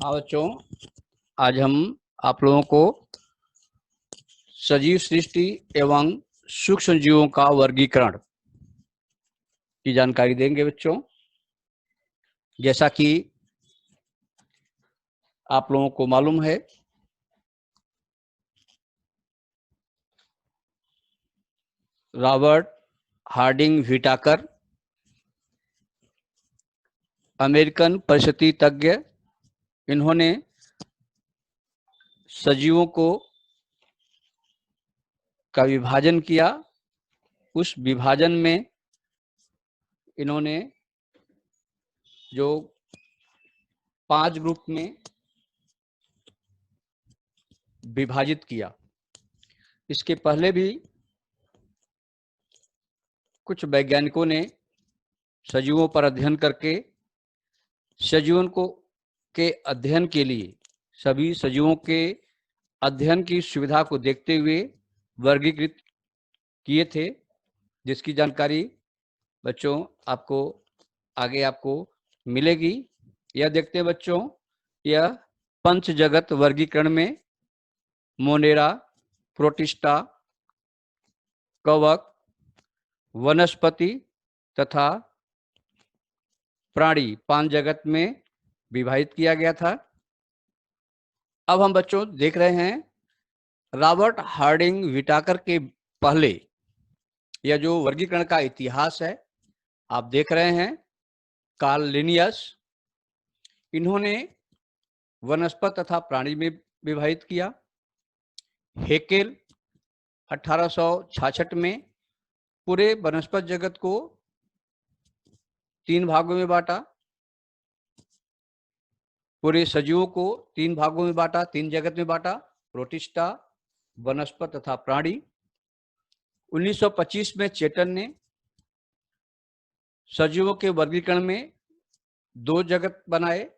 हाँ बच्चों, आज हम आप लोगों को सजीव सृष्टि एवं सूक्ष्म जीवों का वर्गीकरण की जानकारी देंगे। बच्चों, जैसा कि आप लोगों को मालूम है, रॉबर्ट हार्डिंग व्हिटाकर अमेरिकन परिस्थिति तज्ञ, इन्होंने सजीवों का विभाजन किया। उस विभाजन में इन्होंने जो 5 ग्रुप में विभाजित किया। इसके पहले भी कुछ वैज्ञानिकों ने सजीवों पर अध्ययन करके सजीवों के अध्ययन के लिए सभी सजीवों के अध्ययन की सुविधा को देखते हुए वर्गीकृत किए थे, जिसकी जानकारी बच्चों आपको आगे मिलेगी। यह देखते हैं बच्चों, यह पंच जगत वर्गीकरण में मोनेरा, प्रोटिस्टा, कवक, वनस्पति तथा प्राणी 5 जगत में विभाजित किया गया था। अब हम बच्चों देख रहे हैं रॉबर्ट हार्डिंग व्हिटाकर के पहले यह जो वर्गीकरण का इतिहास है, आप देख रहे हैं। कार्ल लिनियस, इन्होंने वनस्पति तथा प्राणी में विभाजित किया। हेकेल 1866 में पूरे वनस्पति जगत को 3 भागों में बांटा, पूरे सजीवों को 3 भागों में बांटा, 3 जगत में बांटा, प्रोटिस्टा, वनस्पति तथा प्राणी। 1925 में चेतन ने सजीवों के वर्गीकरण में 2 जगत बनाए,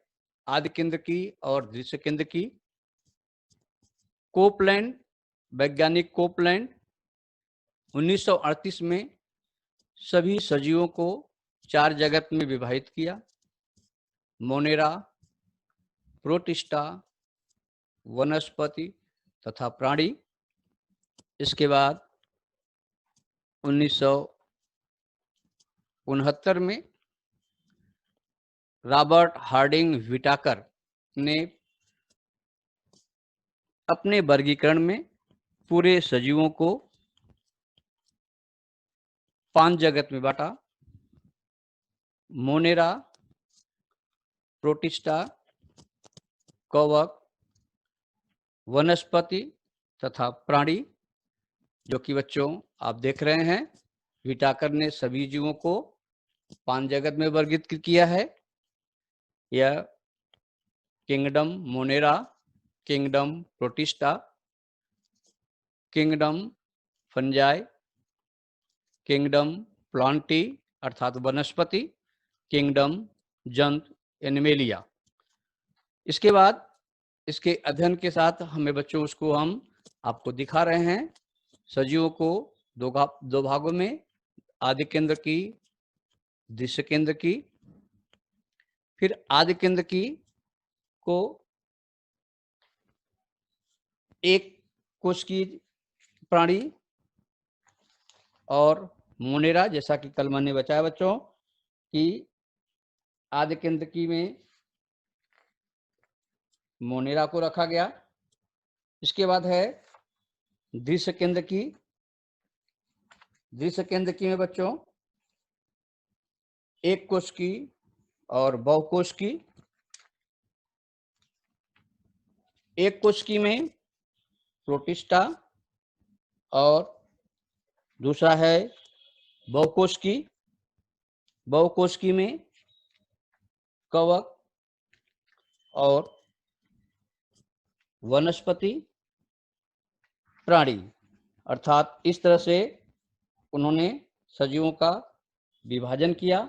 आदि केंद्र की और दृश्य केंद्र की। कोपलैंड, वैज्ञानिक कोपलैंड 1938 में सभी सजीवों को 4 जगत में विभाजित किया, मोनेरा, प्रोटिस्टा, वनस्पति तथा प्राणी। इसके बाद 1969 में रॉबर्ट हार्डिंग व्हिटाकर ने अपने वर्गीकरण में पूरे सजीवों को 5 जगत में बांटा, मोनेरा, प्रोटिस्टा, कवक, वनस्पति तथा प्राणी, जो कि बच्चों आप देख रहे हैं। व्हिटाकर ने सभी जीवों को 5 जगत में वर्गीकृत किया है। यह kingdom Monera, kingdom protista, kingdom fungi, kingdom Plantae अर्थात वनस्पति, किंगडम जंतु एनिमेलिया। इसके बाद इसके अध्ययन के साथ हमें बच्चों उसको हम आपको दिखा रहे हैं। सजीवों को 2 भागों में, आदि केंद्र की, दृश्य केंद्र की। फिर आदि केंद्र की को एक कोश की प्राणी और मोनेरा, जैसा कि कल मैंने बताया बच्चों कि आदि केंद्र की में मोनेरा को रखा गया। इसके बाद है दृश्य केंद्र की। दृश्य केंद्र की में बच्चों एक कोश की और बहुकोश की। एक कोश की में प्रोटिस्टा और दूसरा है बहुकोश की। बहुकोश की में कवक और वनस्पति प्राणी। अर्थात इस तरह से उन्होंने सजीवों का विभाजन किया।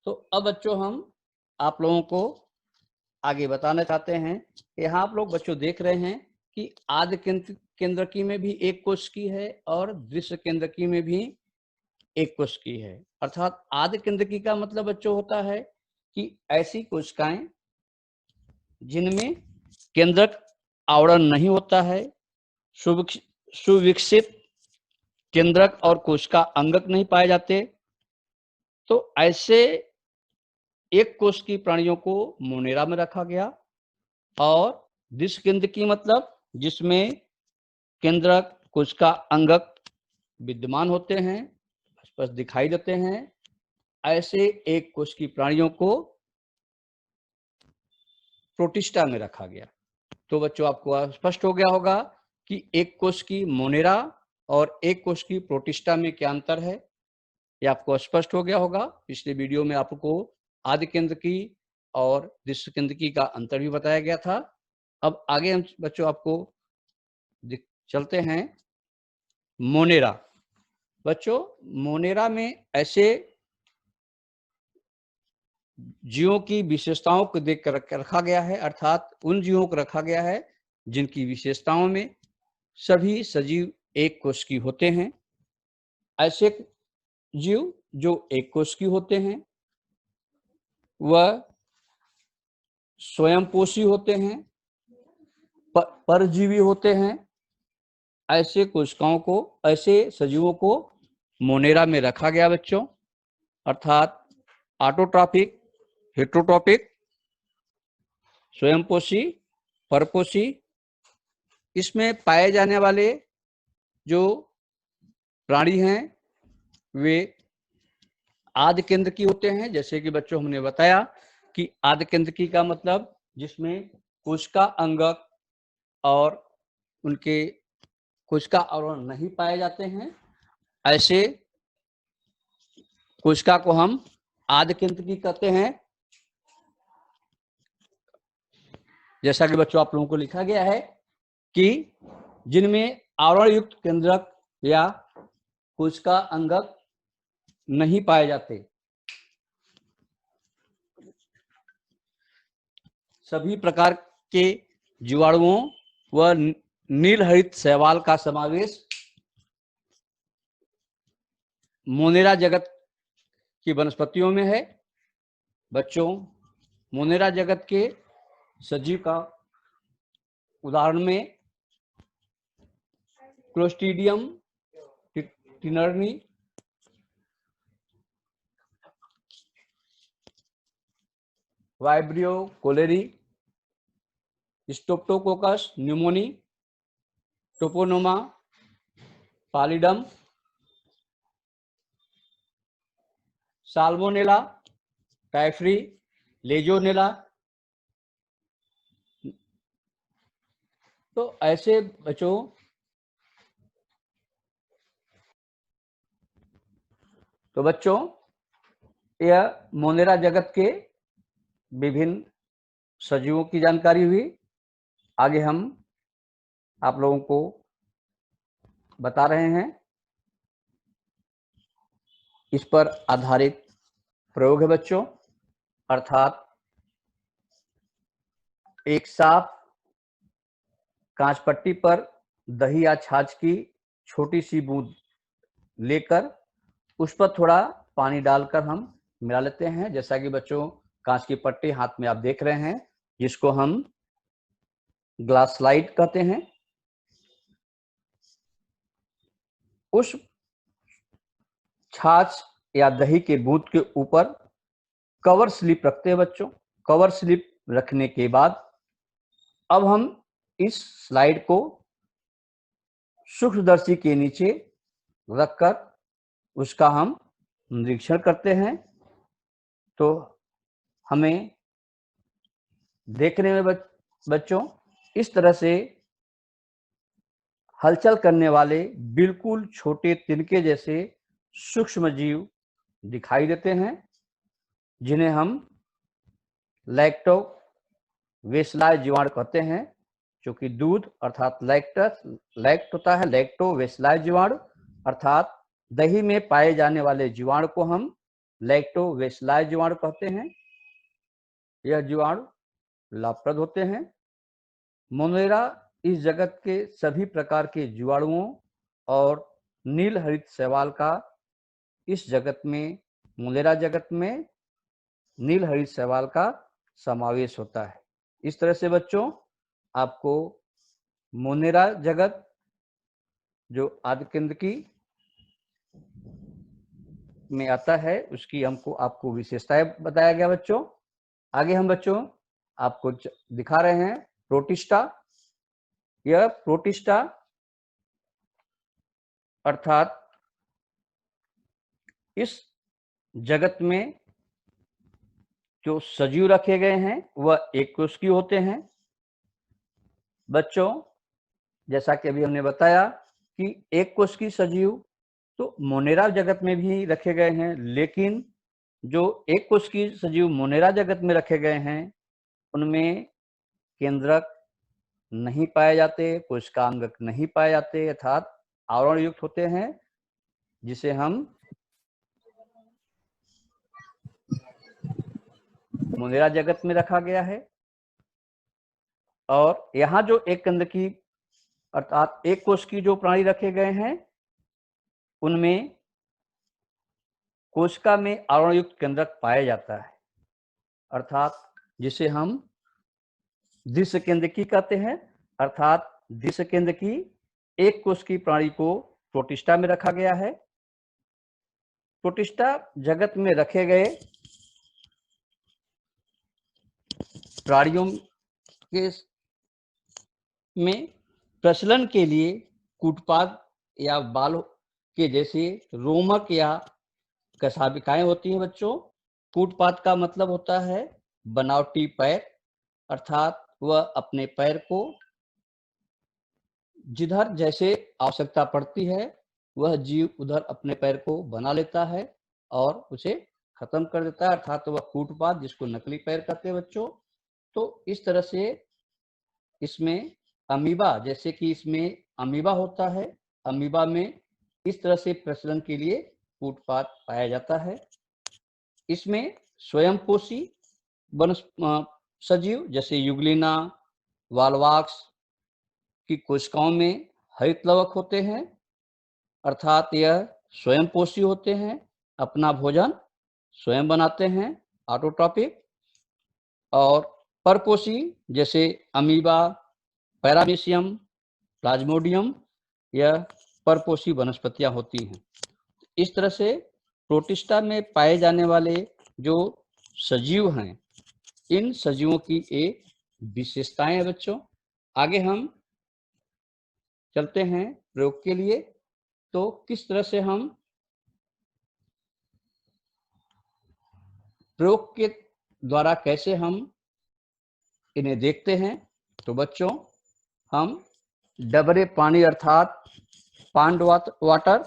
तो अब बच्चों हम आप लोगों को आगे बताना चाहते हैं। यहाँ आप लोग बच्चों देख रहे हैं कि आदि केंद्र की में भी एक कोश की है और दृश्य केंद्र की में भी एक कोश की है। अर्थात आदि केंद्र की का मतलब बच्चों होता है कि ऐसी कोशिकाएं जिनमें केंद्रक आवरण नहीं होता है, सुविकसित केंद्रक और कोशिका अंगक नहीं पाए जाते, तो ऐसे एक कोश की प्राणियों को मोनेरा में रखा गया। और द्विकेंद्रकी मतलब जिसमें केंद्रक कोशिका अंगक विद्यमान होते हैं, स्पष्ट दिखाई देते हैं, ऐसे एक कोश की प्राणियों को प्रोटिस्टा में रखा गया। तो बच्चों आपको स्पष्ट हो गया होगा कि एक कोश की मोनेरा और एक कोश की प्रोटिस्टा में क्या अंतर है, ये आपको स्पष्ट हो गया होगा। पिछले वीडियो में आपको आदि केंद्रकी और द्वितीय केंद्रकी का अंतर भी बताया गया था। अब आगे हम बच्चों आपको चलते हैं मोनेरा। बच्चों मोनेरा में ऐसे जीवों की विशेषताओं को देख कर रखा गया है, अर्थात उन जीवों को रखा गया है जिनकी विशेषताओं में सभी सजीव एक कोश की होते हैं। ऐसे जीव जो एक कोश की होते हैं वह स्वयंपोषी होते हैं, परजीवी होते हैं। ऐसे कोशिकाओं को, ऐसे सजीवों को मोनेरा में रखा गया बच्चों, अर्थात ऑटोट्रॉपिक, हेटरोट्रॉपिक, स्वयंपोषी, परपोषी। इसमें पाए जाने वाले जो प्राणी हैं वे आदि केंद्रकी होते हैं। जैसे कि बच्चों हमने बताया कि आदि केंद्रकी का मतलब जिसमें कोशिका अंगक और उनके कोशिका आवरण नहीं पाए जाते हैं, ऐसे कोशिका को हम आदि केंद्रकी कहते हैं। जैसा कि बच्चों आप लोगों को लिखा गया है कि जिनमें आवरण युक्त केंद्रक या कोशिका अंगक नहीं पाए जाते, सभी प्रकार के जीवाणुओं व नीलहरित शैवाल का समावेश मोनेरा जगत की वनस्पतियों में है। बच्चों मोनेरा जगत के सजीव का उदाहरण में Clostridium tetani, Vibrio cholerae, Streptococcus pneumoniae, Treponema pallidum, Salmonella typhi, Legionella. तो ऐसे बच्चों यह मोनेरा जगत के विभिन्न सजीवों की जानकारी हुई। आगे हम आप लोगों को बता रहे हैं इस पर आधारित प्रयोग है बच्चों, अर्थात एक साफ कांच पट्टी पर दही या छाछ की छोटी सी बूंद लेकर उस पर थोड़ा पानी डालकर हम मिला लेते हैं। जैसा कि बच्चों कांच की पट्टी हाथ में आप देख रहे हैं, जिसको हम ग्लास स्लाइड कहते हैं। उस छाछ या दही के बूंद के ऊपर कवर स्लिप रखते हैं बच्चों। कवर स्लिप रखने के बाद अब हम इस स्लाइड को सूक्ष्मदर्शी के नीचे रखकर उसका हम निरीक्षण करते हैं। तो हमें देखने में बच्चों इस तरह से हलचल करने वाले बिल्कुल छोटे तिनके जैसे सूक्ष्म जीव दिखाई देते हैं, जिन्हें हम लैक्टो वेस्लाय जीवाणु कहते हैं। जो कि दूध अर्थात लैक्ट होता है, लैक्टो वेस्लाय जीवाणु अर्थात दही में पाए जाने वाले जीवाणु को हम लैक्टो वेस्लाय जीवाणु कहते हैं। यह जीवाणु लाभप्रद होते हैं। मोनेरा इस जगत के सभी प्रकार के जीवाणुओं और नील हरित शैवाल का इस जगत में, मोनेरा जगत में नील हरित शैवाल का समावेश होता है। इस तरह से बच्चों आपको मोनेरा जगत जो आदि केंद्रकी में आता है उसकी हमको आपको विशेषताएं बताया गया बच्चों। आगे हम बच्चों आपको दिखा रहे हैं प्रोटिस्टा। यह प्रोटिस्टा अर्थात इस जगत में जो सजीव रखे गए हैं वह एक कोशिकीय होते हैं। बच्चों जैसा कि अभी हमने बताया कि एक कोशिकीय सजीव तो मोनेरा जगत में भी रखे गए हैं, लेकिन जो एक कोशिकीय सजीव मोनेरा जगत में रखे गए हैं उनमें केंद्रक नहीं पाए जाते, कोशिकांगक नहीं पाए जाते, अर्थात आवरण युक्त होते हैं, जिसे हम मोनेरा जगत में रखा गया है। और यहाँ जो एक केंद्रकी अर्थात एक कोशिकीय जो प्राणी रखे गए हैं उनमें कोशिका में आवरण युक्त केंद्रक पाया जाता है, अर्थात जिसे हम दृश्य केंद्रकी कहते हैं। अर्थात दृश्य केंद्रकी एक कोशिकीय प्राणी को प्रोटिस्टा में रखा गया है। प्रोटिस्टा जगत में रखे गए प्राणियों के में प्रचलन के लिए कूटपाद या बाल के जैसे रोमक या कशाभिकाएं होती हैं बच्चों। कूटपाद का मतलब होता है बनावटी पैर, अर्थात वह अपने पैर को जिधर जैसे आवश्यकता पड़ती है वह जीव उधर अपने पैर को बना लेता है और उसे खत्म कर देता है, अर्थात वह कूटपाद, जिसको नकली पैर कहते हैं बच्चों। तो इस तरह से इसमें अमीबा, जैसे कि इसमें अमीबा होता है, अमीबा में इस तरह से प्रचलन के लिए कूटपाद पाया जाता है। इसमें स्वयंपोषी सजीव जैसे युगलिना, वालवाक्स की कोशिकाओं में हरितलवक होते हैं, अर्थात यह स्वयंपोषी होते हैं, अपना भोजन स्वयं बनाते हैं, ऑटोट्रॉपिक। और परपोषी जैसे अमीबा, पैरामीशियम, प्लाज्मोडियम, यह परपोषी वनस्पतियां होती हैं। इस तरह से प्रोटिस्टा में पाए जाने वाले जो सजीव हैं इन सजीवों की एक विशेषताएं हैं बच्चों। आगे हम चलते हैं प्रयोग के लिए। तो किस तरह से हम प्रयोग के द्वारा कैसे हम इन्हें देखते हैं, तो बच्चों हम डबरे पानी अर्थात पांड वाटर,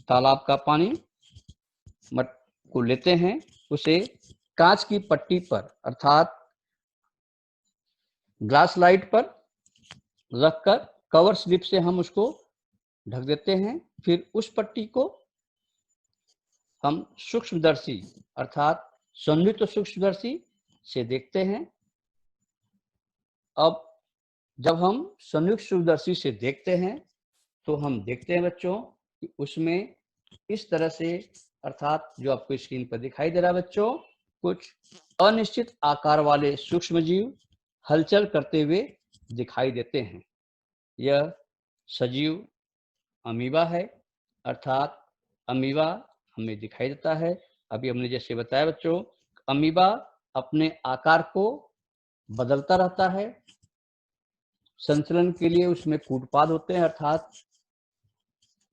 तालाब का पानी को लेते हैं, उसे कांच की पट्टी पर अर्थात ग्लास लाइट पर रखकर कवर स्लिप से हम उसको ढक देते हैं। फिर उस पट्टी को हम सूक्ष्मदर्शी अर्थात संयुक्त सूक्ष्मदर्शी से देखते हैं। अब जब हम संयुक्त सूक्ष्मदर्शी से देखते हैं तो हम देखते हैं बच्चों कि उसमें इस तरह से अर्थात जो आपको स्क्रीन पर दिखाई दे रहा है बच्चों, कुछ अनिश्चित आकार वाले सूक्ष्म जीव हलचल करते हुए दिखाई देते हैं। यह सजीव अमीबा है, अर्थात अमीबा हमें दिखाई देता है। अभी हमने जैसे बताया बच्चों, अमीबा अपने आकार को बदलता रहता है, संचलन के लिए उसमें कूटपाद होते हैं, अर्थात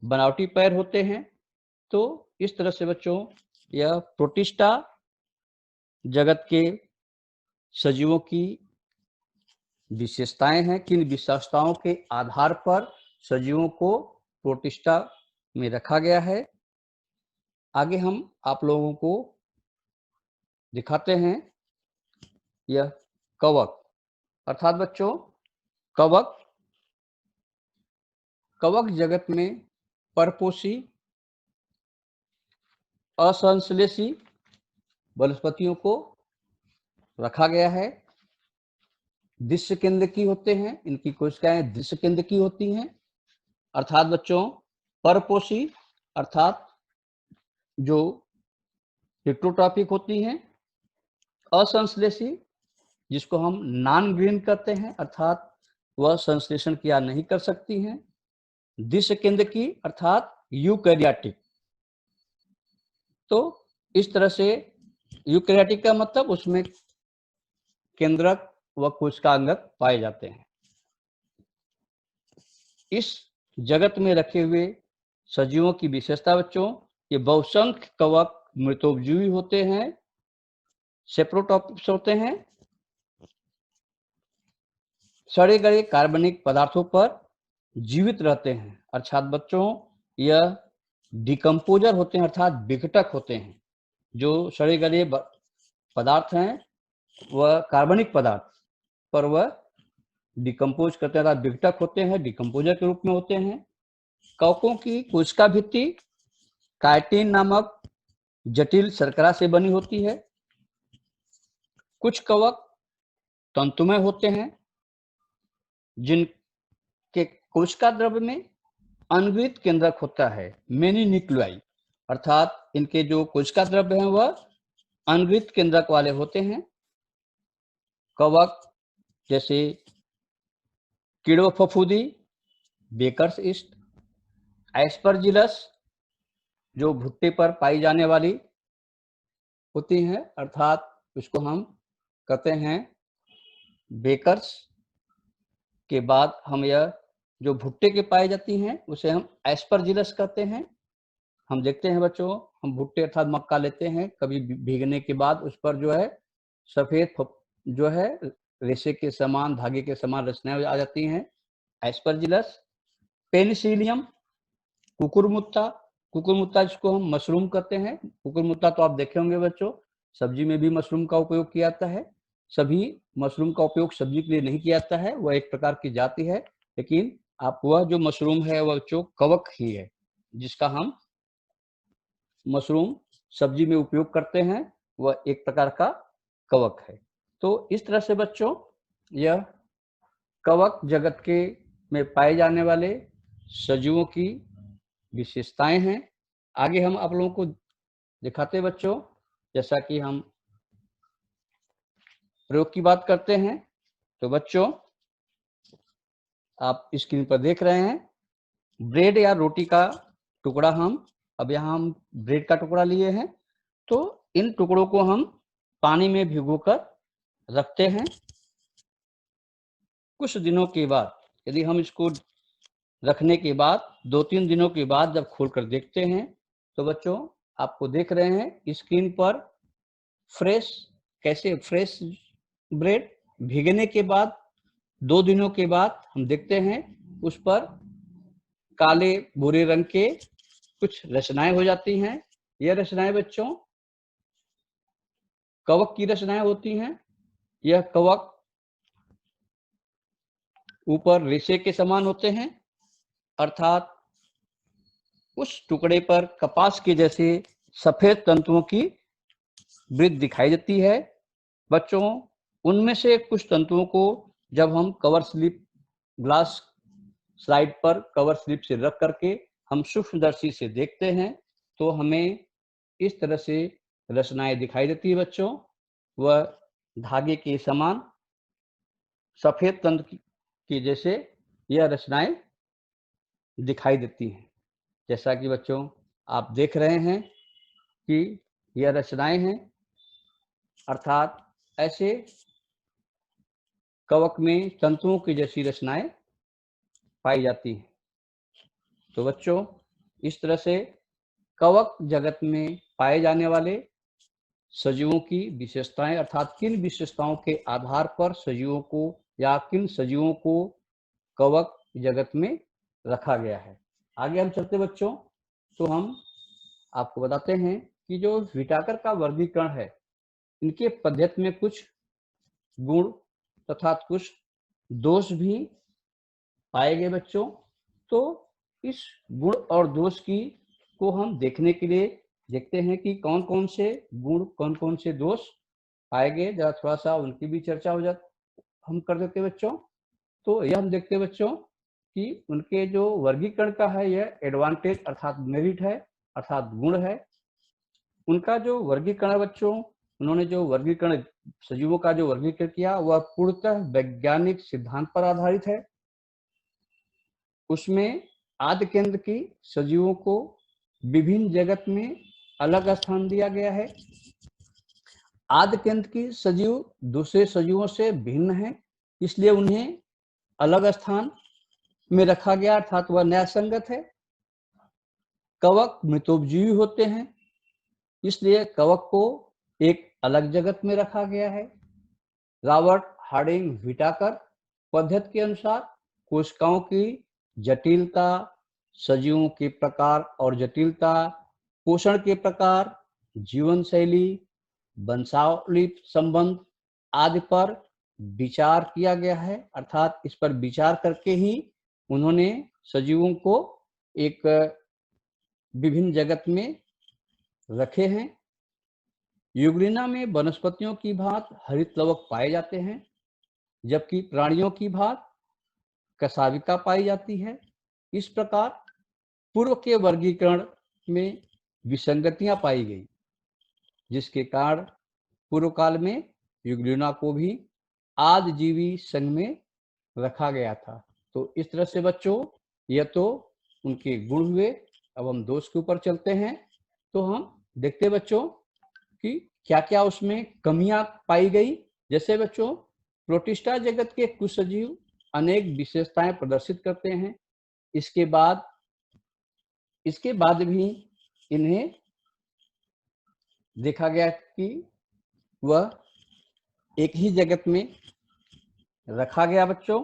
बनावटी पैर होते हैं। तो इस तरह से बच्चों यह प्रोटिस्टा जगत के सजीवों की विशेषताएं हैं। किन विशेषताओं के आधार पर सजीवों को प्रोटिस्टा में रखा गया है, आगे हम आप लोगों को दिखाते हैं। यह कवक अर्थात बच्चों कवक जगत में परपोषी असंश्लेषी वनस्पतियों को रखा गया है। दृश्य केंद्रकी होते हैं, इनकी कोशिकाएं दृश्य केंद्रकी होती हैं, अर्थात बच्चों परपोषी अर्थात जो हेटेरोट्रॉपिक होती हैं। असंश्लेषी जिसको हम नॉन ग्रीन कहते हैं, अर्थात वह संश्लेषण क्रिया नहीं कर सकती हैं। द्विसंकेंद्रकी अर्थात यूकैरियोटिक। तो इस तरह से यूकैरियोटिक का मतलब उसमें केंद्रक व कोशिकांगक पाए जाते हैं। इस जगत में रखे हुए सजीवों की विशेषता बच्चों, ये बहुसंख्य कवक मृतोपजीवी होते हैं, सेप्रोटॉप्स होते हैं, सड़े गले कार्बनिक पदार्थों पर जीवित रहते हैं। अर्थात बच्चों यह डिकम्पोजर होते हैं, अर्थात विघटक होते हैं। जो सड़े गले पदार्थ हैं वह कार्बनिक पदार्थ पर वह डिकम्पोज करते हैं, अर्थात विघटक होते हैं, डिकम्पोजर के रूप में होते हैं। कवकों की कोशिका भित्ति काइटिन नामक जटिल शर्करा से बनी होती है। कुछ कवक तंतुमय होते हैं जिनके कोशिका द्रव्य में अनवित केंद्रक होता है, मेनी न्यूक्लियाई, अर्थात इनके जो कोशिका द्रव्य हैं वह अनवित केंद्रक वाले होते हैं। कवक जैसे कीड़ो फफूंदी, बेकर्स ईस्ट, एस्परजिलस जो भुट्टे पर पाई जाने वाली होती हैं, अर्थात उसको हम कहते हैं बेकर्स। के बाद हम यह जो भुट्टे के पाई जाती हैं उसे हम एस्परजिलस कहते हैं। हम देखते हैं बच्चों, हम भुट्टे अर्थात मक्का लेते हैं, कभी भीगने के बाद उस पर जो है सफेद जो है रेशे के समान, धागे के समान रचनाएं आ जाती हैं, एस्परजिलस। पेनिसिलियम, कुकुरमुत्ता, कुकुरमुत्ता जिसको हम मशरूम कहते हैं। कुकुरमुत्ता तो आप देखे होंगे बच्चों, सब्जी में भी मशरूम का उपयोग किया जाता है। सभी मशरूम का उपयोग सब्जी के लिए नहीं किया जाता है, वह एक प्रकार की जाति है, लेकिन आप वह जो मशरूम है वह जो कवक ही है जिसका हम मशरूम सब्जी में उपयोग करते हैं, वह एक प्रकार का कवक है। तो इस तरह से बच्चों यह कवक जगत के में पाए जाने वाले सजीवों की विशेषताएं हैं। आगे हम आप लोगों को दिखाते हैं बच्चों, जैसा कि हम प्रयोग की बात करते हैं। तो बच्चों आप स्क्रीन पर देख रहे हैं ब्रेड या रोटी का टुकड़ा, हम अब यहाँ हम ब्रेड का टुकड़ा लिए हैं। तो इन टुकड़ों को हम पानी में भिगोकर रखते हैं। कुछ दिनों के बाद यदि हम इसको रखने के बाद 2-3 दिनों के बाद जब खोलकर देखते हैं तो बच्चों आपको देख रहे हैं स्क्रीन पर फ्रेश, कैसे फ्रेश ब्रेड भीगने के बाद 2 दिनों के बाद हम देखते हैं उस पर काले भूरे रंग के कुछ रचनाएं हो जाती हैं। यह रचनाएं बच्चों कवक की रचनाएं होती हैं। यह कवक ऊपर रेशे के समान होते हैं, अर्थात उस टुकड़े पर कपास के जैसे सफेद तंतुओं की वृद्धि दिखाई देती है। बच्चों उनमें से कुछ तंतुओं को जब हम कवर स्लिप ग्लास स्लाइड पर कवर स्लिप से रख करके हम सूक्ष्मदर्शी से देखते हैं तो हमें इस तरह से रचनाएं दिखाई देती है बच्चों। वह धागे के समान सफेद तंतु की जैसे यह रचनाएं दिखाई देती हैं। जैसा कि बच्चों आप देख रहे हैं कि यह रचनाएं हैं, अर्थात ऐसे कवक में तंतुओं की जैसी रचनाएं पाई जाती हैं। तो बच्चों इस तरह से कवक जगत में पाए जाने वाले सजीवों की विशेषताएं, अर्थात किन विशेषताओं के आधार पर सजीवों को या किन सजीवों को कवक जगत में रखा गया है। आगे हम चलते बच्चों तो हम आपको बताते हैं कि जो व्हिटाकर का वर्गीकरण है, इनके पद्धति में कुछ गुण तथा कुछ दोष भी पाए गए बच्चों। तो इस गुण और दोष की को हम देखने के लिए देखते हैं कि कौन कौन से गुण कौन कौन से दोष पाए गए, जरा थोड़ा सा उनकी भी चर्चा हो जाती हम कर देते बच्चों। तो यह हम देखते बच्चों कि उनके जो वर्गीकरण का है यह एडवांटेज अर्थात मेरिट है, अर्थात गुण है। उनका जो वर्गीकरण बच्चों उन्होंने जो वर्गीकरण सजीवों का जो वर्गीकरण किया वह पूर्णतः वैज्ञानिक सिद्धांत पर आधारित है। उसमें आदि केंद्र की सजीवों को विभिन्न जगत में अलग स्थान दिया गया है। आदि केंद्र की सजीव दूसरे सजीवों से भिन्न है, इसलिए उन्हें अलग स्थान में रखा गया, अर्थात वह न्याय संगत है। कवक मृतोपजीवी होते हैं, इसलिए कवक को एक अलग जगत में रखा गया है। रॉबर्ट हार्डिंग व्हिटाकर पद्धति के अनुसार कोशिकाओं की जटिलता, सजीवों के प्रकार और जटिलता, पोषण के प्रकार, जीवन शैली, वंशावली संबंध आदि पर विचार किया गया है, अर्थात इस पर विचार करके ही उन्होंने सजीवों को एक विभिन्न जगत में रखे हैं। यूग्लिना में वनस्पतियों की भांति हरित लवक पाए जाते हैं, जबकि प्राणियों की भांति कशाविका पाई जाती है। इस प्रकार पूर्व के वर्गीकरण में विसंगतियां पाई गई, जिसके कारण पूर्व काल में यूग्लिना को भी आदिजीवी संघ में रखा गया था। तो इस तरह से बच्चों, यह तो उनके गुण हुए। अब हम दोष के ऊपर चलते हैं, तो हम देखते बच्चों कि क्या क्या उसमें कमियां पाई गई। जैसे बच्चों, प्रोटिस्टा जगत के कुछ सजीव अनेक विशेषताएं प्रदर्शित करते हैं। इसके बाद भी इन्हें देखा गया कि वह एक ही जगत में रखा गया बच्चों।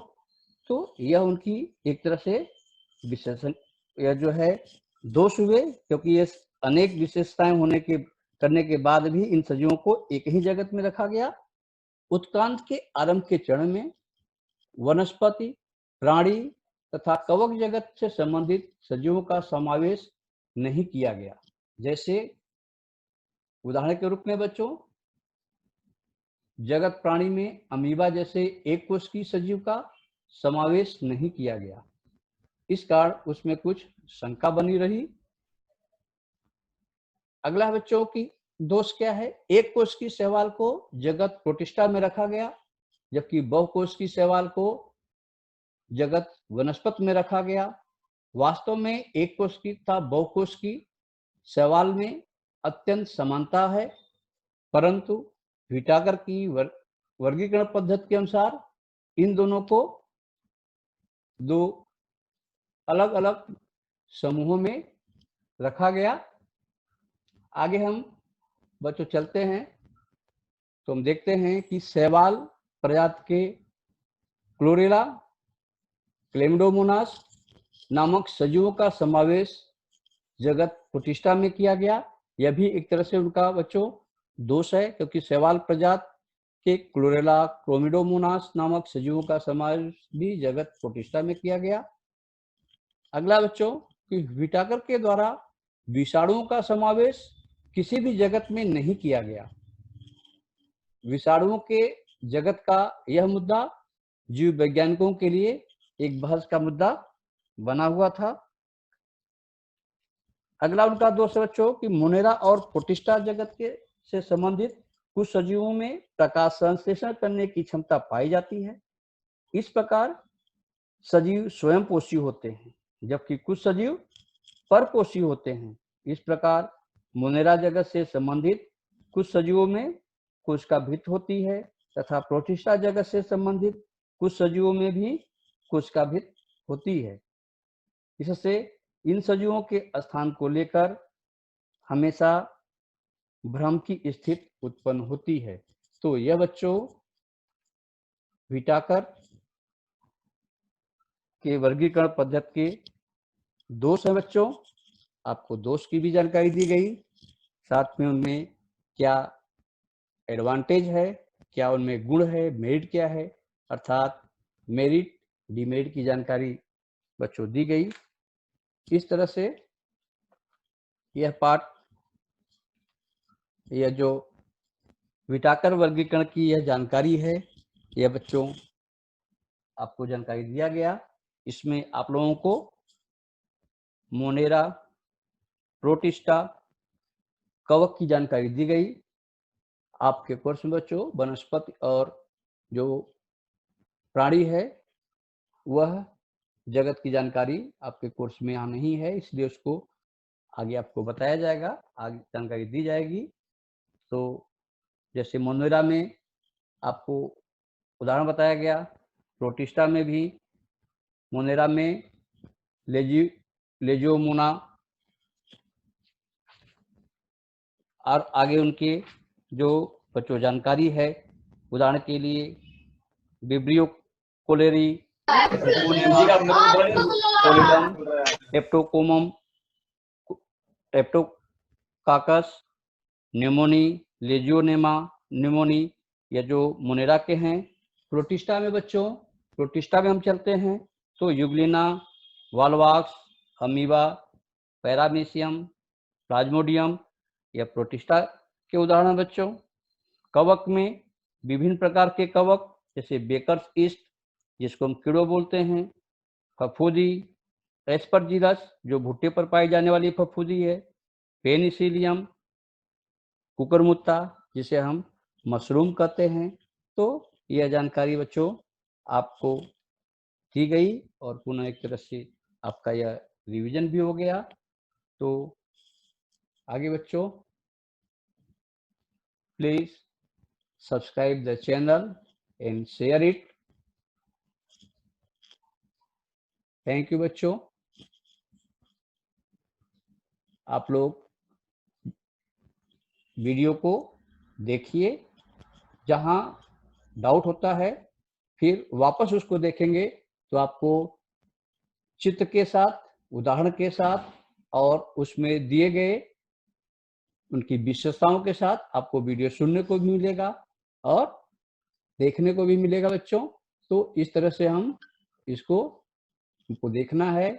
तो यह उनकी एक तरह से विशेषण यह जो है दोष हुए, क्योंकि ये अनेक विशेषताएं करने के बाद भी इन सजीवों को एक ही जगत में रखा गया। उत्क्रांत के आरंभ के चरण में वनस्पति, प्राणी तथा कवक जगत से संबंधित सजीवों का समावेश नहीं किया गया। जैसे उदाहरण के रूप में बच्चों, जगत प्राणी में अमीबा जैसे एक कोश की सजीव का समावेश नहीं किया गया। इस कारण उसमें कुछ शंका बनी रही। अगला बच्चों की दोष क्या है? एक कोश की शैवाल को जगत प्रोटिस्टा में रखा गया, जबकि बहुकोश की शैवाल को जगत वनस्पति में रखा गया। वास्तव में एक कोश की तथा बहुकोश की शैवाल में अत्यंत समानता है, परंतु व्हिटाकर की वर्गीकरण पद्धति के अनुसार इन दोनों को दो अलग अलग समूहों में रखा गया। आगे हम बच्चों चलते हैं, तो हम देखते हैं कि शैवाल प्रजाति के क्लोरेला क्लेमिडोमोनास नामक सजीवों का समावेश जगत प्रोटिस्टा में किया गया। यह भी एक तरह से उनका बच्चों दोष है, क्योंकि शैवाल प्रजाति के क्लोरेला क्लोमिडोमोनास नामक सजीवों का समावेश भी जगत प्रोटिस्टा में किया गया। अगला बच्चों कि व्हिटाकर के द्वारा विषाणुओं का समावेश किसी भी जगत में नहीं किया गया। विषाणुओं के जगत का यह मुद्दा जीव वैज्ञानिकों के लिए एक बहस का मुद्दा बना हुआ था। अगला उनका दोष है बच्चों कि मोनेरा और प्रोटिस्टा जगत के से संबंधित कुछ सजीवों में प्रकाश संश्लेषण करने की क्षमता पाई जाती है। इस प्रकार सजीव स्वयं पोषी होते हैं, जबकि कुछ सजीव परपोषी होते हैं। इस प्रकार मोनेरा जगत से संबंधित कुछ सजीवों में कोशिका भित्त होती है, तथा प्रोटिस्टा जगत से संबंधित कुछ सजीवों में भी कोशिका भित्त होती है। इससे इन सजीवों के स्थान को लेकर हमेशा भ्रम की स्थिति उत्पन्न होती है। तो यह बच्चों व्हिटाकर के वर्गीकरण पद्धति के दोष है बच्चों। आपको दोष की भी जानकारी दी गई, साथ में उनमें क्या एडवांटेज है, क्या उनमें गुण है, मेरिट क्या है, अर्थात मेरिट डिमेरिट की जानकारी बच्चों दी गई। इस तरह से यह पाठ, यह जो व्हिटाकर वर्गीकरण की यह जानकारी है, यह बच्चों आपको जानकारी दिया गया। इसमें आप लोगों को मोनेरा, प्रोटिस्टा, कवक की जानकारी दी गई। आपके कोर्स में बच्चों वनस्पति और जो प्राणी है वह जगत की जानकारी आपके कोर्स में यहाँ नहीं है, इसलिए उसको आगे आपको बताया जाएगा, आगे जानकारी दी जाएगी। तो जैसे मोनेरा में आपको उदाहरण बताया गया, प्रोटिस्टा में भी, मोनेरा में लेजियोमोना और आगे उनके जो बच्चों जानकारी है, उदाहरण के लिए विब्रियो कोलेरी, टेप्टोकोमम, टेप्टोकाकस, न्यूमोनी, लेजियोनेमा न्यूमोनी, या जो मोनेरा के हैं। प्रोटिस्टा में बच्चों, प्रोटिस्टा में हम चलते हैं तो यूग्लिना, वालवाक्स, अमीबा, पैरामीशियम, प्लाज्मोडियम, या प्रोटिस्टा के उदाहरण बच्चों। कवक में विभिन्न प्रकार के कवक, जैसे बेकर्स ईस्ट जिसको हम कीड़ो बोलते हैं, फफूंदी, एस्परजिलस जो भुट्टे पर पाई जाने वाली फफूंदी है, पेनिसिलियम, कुकुरमुत्ता जिसे हम मशरूम कहते हैं। तो यह जानकारी बच्चों आपको दी गई और पुनः एक तरह से आपका यह रिवीजन भी हो गया। तो आगे बच्चों please subscribe the channel and share it. Thank you बच्चों। आप लोग वीडियो को देखिए, जहां डाउट होता है फिर वापस उसको देखेंगे तो आपको चित्र के साथ, उदाहरण के साथ और उसमें दिए गए उनकी विशेषताओं के साथ आपको वीडियो सुनने को भी मिलेगा और देखने को भी मिलेगा बच्चों। तो इस तरह से हम इसको देखना है